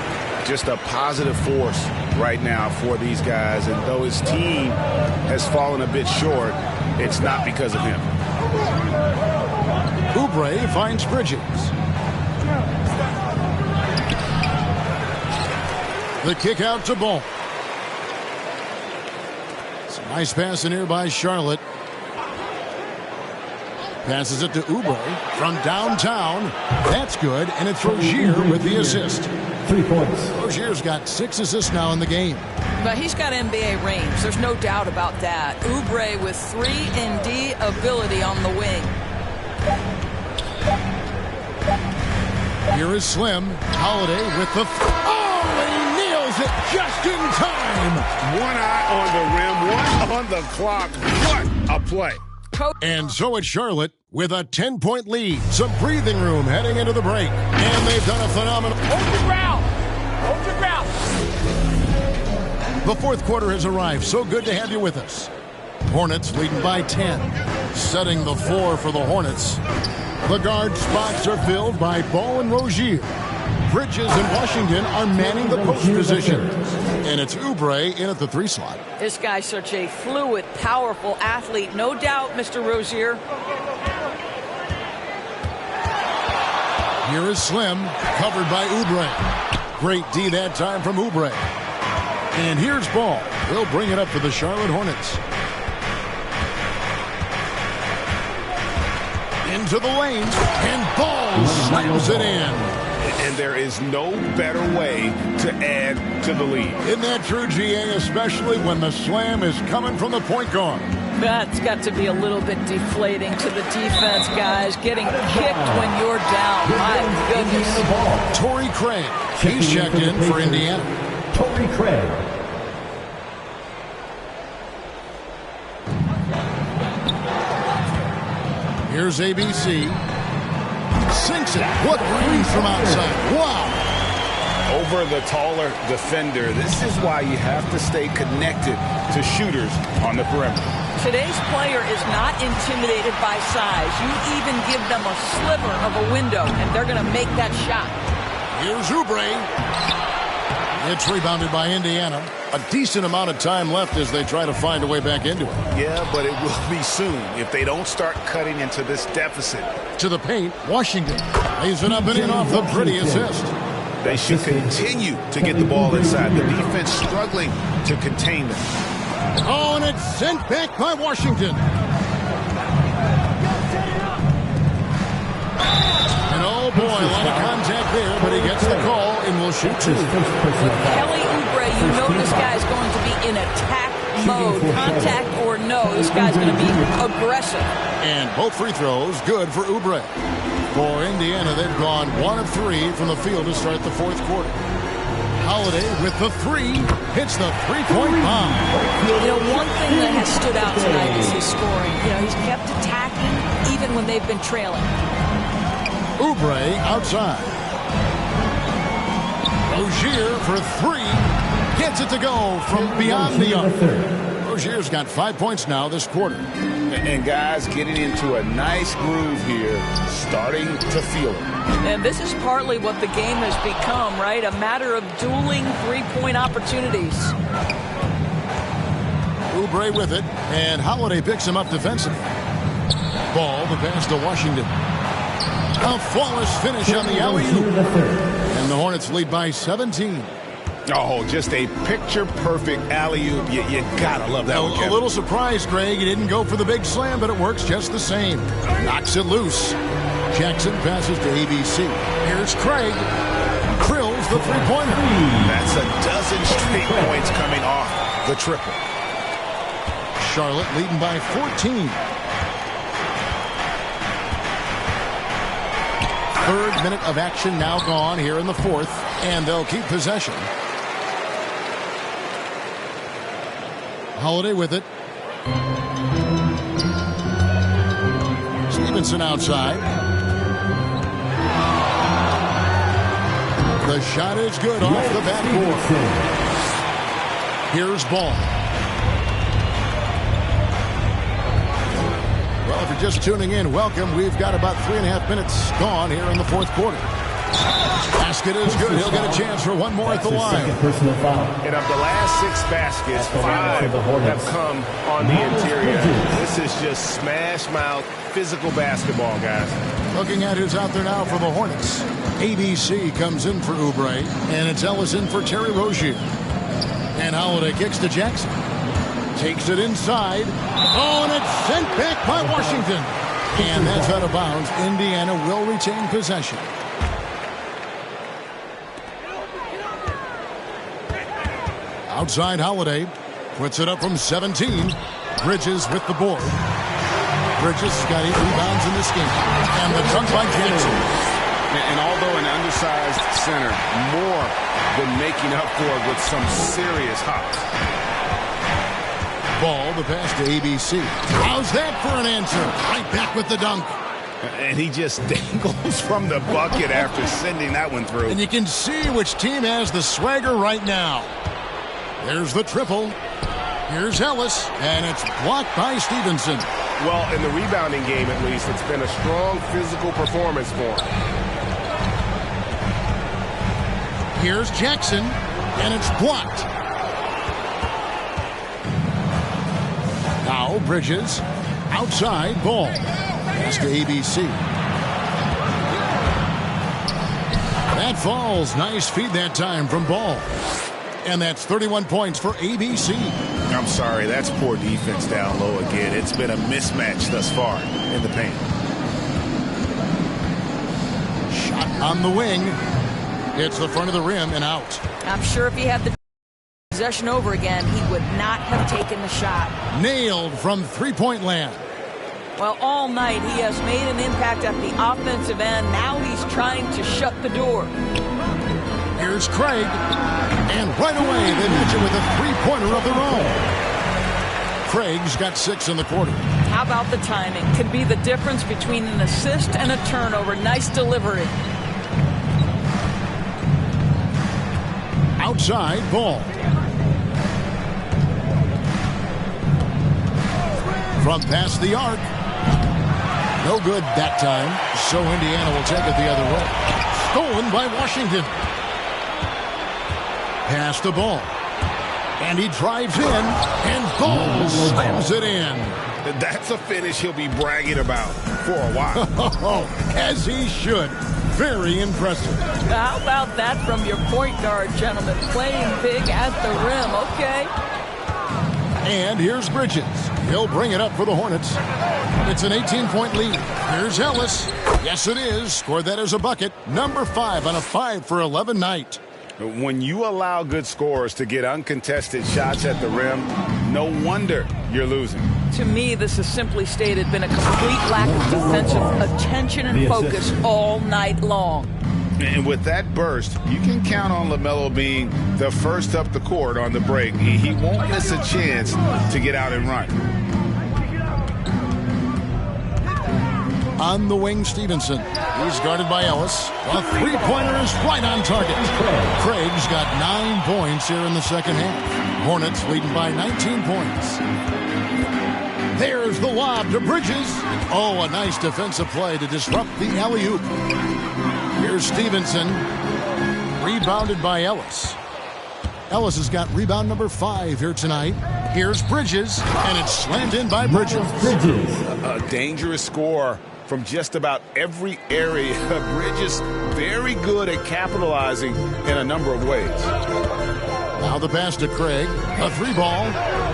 Just a positive force right now for these guys, and though his team has fallen a bit short, it's not because of him. Oubre finds Bridges. The kick out to Ball. It's a nice pass in here by Charlotte. Passes it to Oubre from downtown. That's good, and it's Rozier with the assist. 3 points. Rozier's got 6 assists now in the game. But he's got NBA range. There's no doubt about that. Oubre with 3-and-D ability on the wing. Here is Slim. Holiday with the... he nails it just in time. One eye on the rim, one on the clock. What a play. And so it's Charlotte with a 10-point lead. Some breathing room heading into the break. And they've done a phenomenal... Hold your ground. Hold your ground. The fourth quarter has arrived. So good to have you with us. Hornets leading by 10. Setting the floor for the Hornets. The guard spots are filled by Ball and Rozier. Bridges and Washington are manning the post position. And it's Oubre in at the 3 slot. This guy's such a fluid, powerful athlete. No doubt, Mr. Rozier. Here is Slim, covered by Oubre. Great D that time from Oubre. And here's Ball. He'll bring it up for the Charlotte Hornets. Into the lane, and Ball slams it in. And there is no better way to add to the lead. Isn't that true, GA, especially when the slam is coming from the point guard? That's got to be a little bit deflating to the defense, guys. Getting kicked when you're down. My goodness. Torrey Craig. He's checked in for Indiana. Torrey Craig. Here's ABC. Sinks it. What three from outside. Wow. Over the taller defender. This is why you have to stay connected to shooters on the perimeter. Today's player is not intimidated by size. You even give them a sliver of a window, and they're going to make that shot. Here's Oubre. It's rebounded by Indiana. A decent amount of time left as they try to find a way back into it. Yeah, but it will be soon if they don't start cutting into this deficit. To the paint, Washington lays it up and in off the pretty assist. They should continue to get the ball inside. The defense struggling to contain them. Oh, and it's sent back by Washington. And oh boy, a lot of contact there, but he gets the call and will shoot 2. With Kelly Oubre, you know this guy's going to be in attack mode. Contact or no, this guy's going to be aggressive. And both free throws good for Oubre. For Indiana, they've gone 1 of 3 from the field to start the fourth quarter. Holiday with the 3, hits the 3-point bomb. You know, one thing that has stood out tonight is his scoring. You know, he's kept attacking even when they've been trailing. Oubre outside. Rozier for 3, gets it to go from beyond the arc. Rozier's got 5 points now this quarter. And guys getting into a nice groove here, starting to feel it. And this is partly what the game has become, right? A matter of dueling 3-point opportunities. Oubre with it, and Holiday picks him up defensively. Ball, the pass to Washington. A flawless finish on the alley-oop. And the Hornets lead by 17. Oh, just a picture-perfect alley-oop. You gotta love that one, Kevin. A little surprised, Greg. He didn't go for the big slam, but it works just the same. Knocks it loose. Jackson passes to ABC. Here's Craig. Drills the 3-pointer. That's a dozen straight points coming off the triple. Charlotte leading by 14. Third minute of action now gone here in the fourth, and they'll keep possession. Holiday with it. Stevenson outside. The shot is good off the backboard. Here's Ball. Well, if you're just tuning in, welcome. We've got about 3.5 minutes gone here in the fourth quarter. Basket is good. He'll get a chance for one more at the line. And of the last 6 baskets, 5 have come on the interior. This is just smash mouth physical basketball, guys. Looking at who's out there now for the Hornets. ABC comes in for Oubre, and it's Ellison for Terry Rozier. And Holiday kicks to Jackson. Takes it inside. Oh, and it's sent back by Washington. And that's out of bounds. Indiana will retain possession. Outside Holiday. Puts it up from 17. Bridges with the board. Bridges has got 8 rebounds in this game. And the dunk by Jackson. And although an undersized center, more than making up for it with some serious hops. Ball, the pass to ABC. How's that for an answer? Right back with the dunk. And he just dangles from the bucket after sending that one through. And you can see which team has the swagger right now. There's the triple. Here's Ellis, and it's blocked by Stevenson. Well, in the rebounding game, at least, it's been a strong physical performance for him. Here's Jackson, and it's blocked. Now Bridges, outside, ball. Pass to ABC. That falls. Nice feed that time from Ball. And that's 31 points for ABC. I'm sorry, that's poor defense down low again. It's been a mismatch thus far in the paint. Shot on the wing. It's the front of the rim and out. I'm sure if he had the possession over again, he would not have taken the shot. Nailed from three-point land. Well, all night he has made an impact at the offensive end. Now he's trying to shut the door. Here's Craig. And right away, they match it with a three-pointer of their own. Craig's got 6 in the quarter. How about the timing? Could be the difference between an assist and a turnover. Nice delivery. Outside, Ball. From past the arc. No good that time. So Indiana will take it the other way. Stolen by Washington. Pass the ball. And he drives in. And Ball slams it in. That's a finish he'll be bragging about for a while. As he should. Very impressive. How about that from your point guard, gentlemen? Playing big at the rim. Okay. And here's Bridges. He'll bring it up for the Hornets. It's an 18-point lead. Here's Ellis. Yes, it is. Scored that as a bucket. Number 5 on a 5-for-11 night. When you allow good scorers to get uncontested shots at the rim, no wonder you're losing. To me, this has simply stated been a complete lack of defensive attention and focus all night long. And with that burst, you can count on LaMelo being the first up the court on the break. He won't miss a chance to get out and run. On the wing, Stevenson. He's guarded by Ellis. A three-pointer is right on target. Craig's got 9 points here in the second half. Hornets leading by 19 points. There's the lob to Bridges. Oh, a nice defensive play to disrupt the alley-oop. Here's Stevenson. Rebounded by Ellis. Ellis has got rebound number 5 here tonight. Here's Bridges, and it's slammed in by Bridges. A dangerous score from just about every area. Bridges very good at capitalizing in a number of ways. Now the pass to Craig. A 3-ball.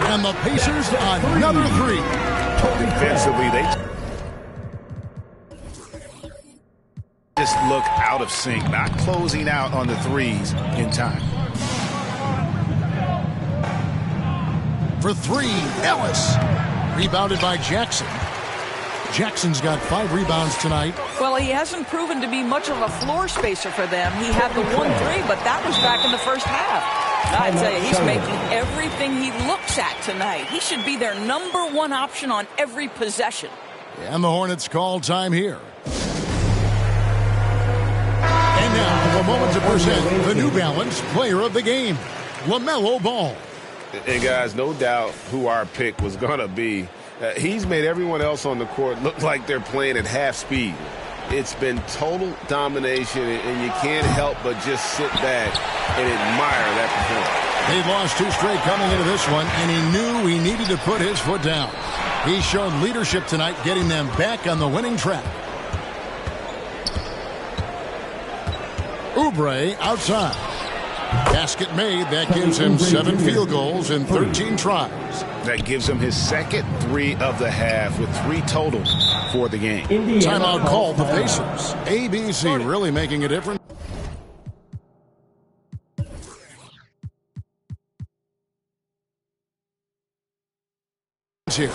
And the Pacers another 3. Defensively, they just look out of sync, not closing out on the threes in time. For 3, Ellis. Rebounded by Jackson. Jackson's got 5 rebounds tonight. Well, he hasn't proven to be much of a floor spacer for them. He had the 1-3, but that was back in the first half. I tell you, he's making everything he looks at tonight. He should be their number 1 option on every possession. And the Hornets call time here. And now, a moment to present the New Balance Player of the Game, LaMelo Ball. And guys, no doubt who our pick was going to be. He's made everyone else on the court look like they're playing at half speed. It's been total domination, and you can't help but just sit back and admire that performance. They've lost 2 straight coming into this one, and he knew he needed to put his foot down. He's shown leadership tonight, getting them back on the winning track. Oubre outside. Basket made. That gives him 7 field goals in 13 tries. That gives him his second 3 of the half with 3 total for the game. Timeout called the Pacers. ABC really making a difference here.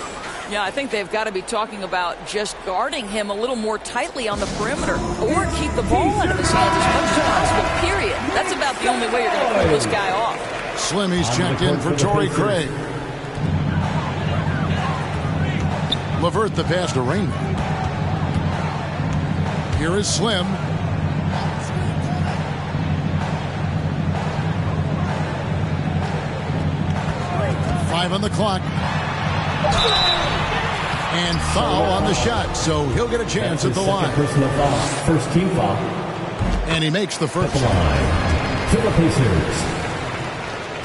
Yeah, I think they've got to be talking about just guarding him a little more tightly on the perimeter or keep the ball out of his hands as much as possible, period. That's about the only way you're going to pull this guy off. Slimmy's checked in for Torrey Craig. Levert the pass to Rainman. Here is Slim. Five on the clock. And foul on the shot, so he'll get a chance at the line. Personal foul. First team foul. And he makes the first. For the Pacers.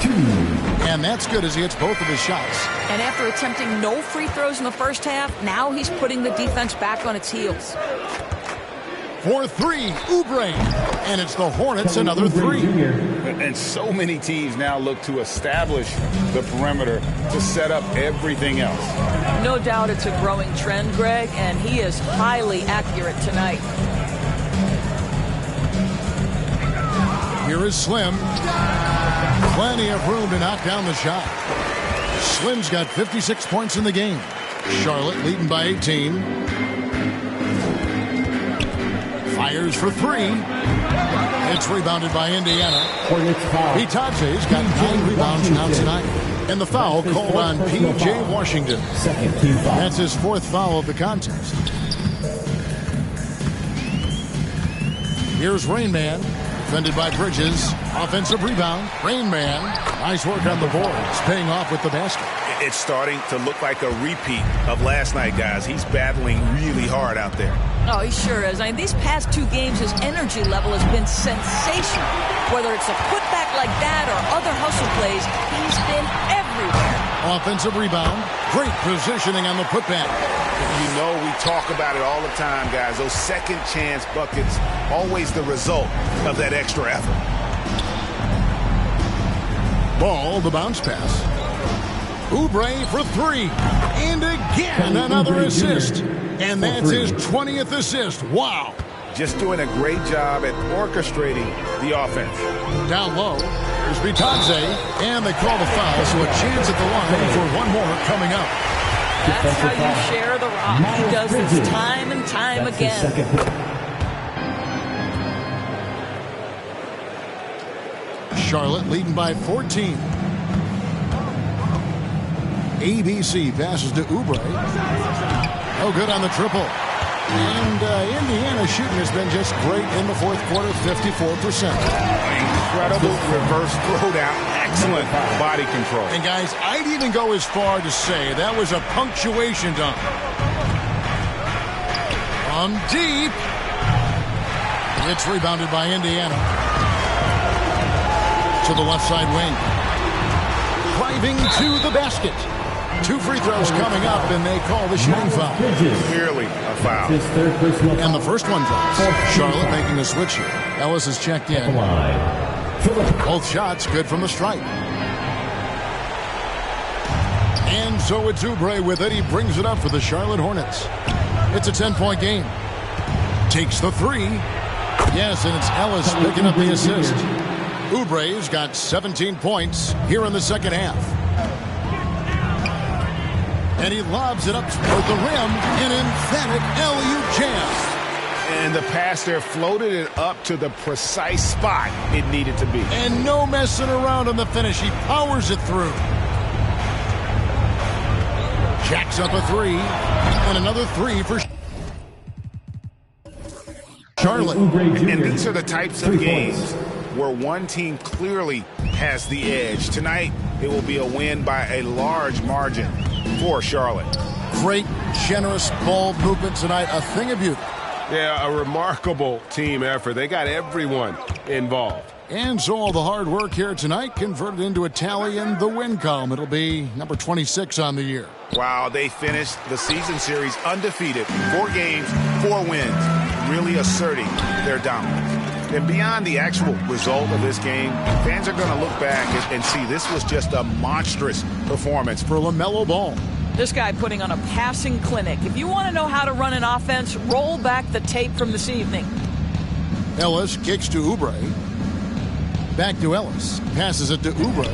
2. And that's good as he hits both of his shots. And after attempting no free throws in the first half, now he's putting the defense back on its heels. For 3, Oubre. And it's the Hornets, another 3. And so many teams now look to establish the perimeter to set up everything else. No doubt it's a growing trend, Greg, and he is highly accurate tonight. Here is Slim. Plenty of room to knock down the shot. Slim's got 56 points in the game. Charlotte leading by 18. Fires for 3. It's rebounded by Indiana. Itaje's got 9 rebounds now tonight. And the foul called on P.J. Washington. That's his 4th foul of the contest. Here's Rainman. Defended by Bridges. Offensive rebound. Rainman. Nice work on the boards. Paying off with the basket. It's starting to look like a repeat of last night, guys. He's battling really hard out there. Oh, he sure is. I mean, these past 2 games, his energy level has been sensational. Whether it's a putback like that or other hustle plays, he's been everywhere. Offensive rebound. Great positioning on the putback. You know, we talk about it all the time, guys. Those second chance buckets, always the result of that extra effort. Ball, the bounce pass. Oubre for 3. And again, another assist. And that's his 20th assist. Wow. Just doing a great job at orchestrating the offense. Down low, there's Bitadze, and they call the foul, so a chance at the line for one more coming up. That's how you share the rock. He does this time and time again. Charlotte leading by 14. ABC passes to Oubre. Oh, good on the triple. And Indiana shooting has been just great in the 4th quarter, 54%. Incredible reverse throwdown. Excellent body control. And, guys, I'd even go as far to say that was a punctuation dunk. From deep. It's rebounded by Indiana. To the left side wing. Driving to the basket. 2 free throws coming up, and they call the shooting foul. Clearly a foul. And the first one drops. Charlotte making a switch here. Ellis is checked in. Both shots good from the stripe. And so it's Oubre with it. He brings it up for the Charlotte Hornets. It's a 10-point game. Takes the 3. Yes, and it's Ellis picking up the assist. Oubre's got 17 points here in the second half. And he lobs it up toward the rim. An emphatic alley-oop jam. And the pass there floated it up to the precise spot it needed to be. And no messing around on the finish. He powers it through. Jacks up a 3. And another 3 for Charlotte. And these are the types of games where one team clearly has the edge. Tonight, it will be a win by a large margin for Charlotte. Great, generous ball movement tonight. A thing of beauty. Yeah, a remarkable team effort. They got everyone involved. And so all the hard work here tonight converted into a tally in the win column. It'll be number 26 on the year. Wow, they finished the season series undefeated. 4 games, 4 wins, really asserting their dominance. And beyond the actual result of this game, fans are going to look back and see this was just a monstrous performance for LaMelo Ball. This guy putting on a passing clinic. If you want to know how to run an offense, roll back the tape from this evening. Ellis kicks to Oubre. Back to Ellis. Passes it to Oubre.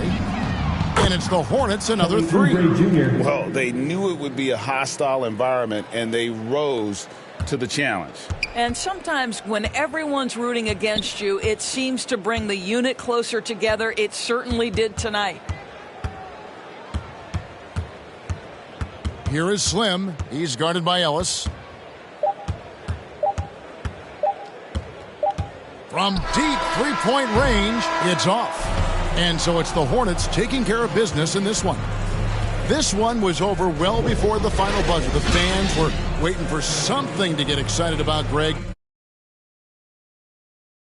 And it's the Hornets, another three. Well, they knew it would be a hostile environment, and they rose to the challenge. And sometimes when everyone's rooting against you, it seems to bring the unit closer together. It certainly did tonight. Here is Slim. He's guarded by Ellis. From deep three-point range, it's off. And so it's the Hornets taking care of business in this one. This one was over well before the final buzzer. The fans were waiting for something to get excited about, Greg.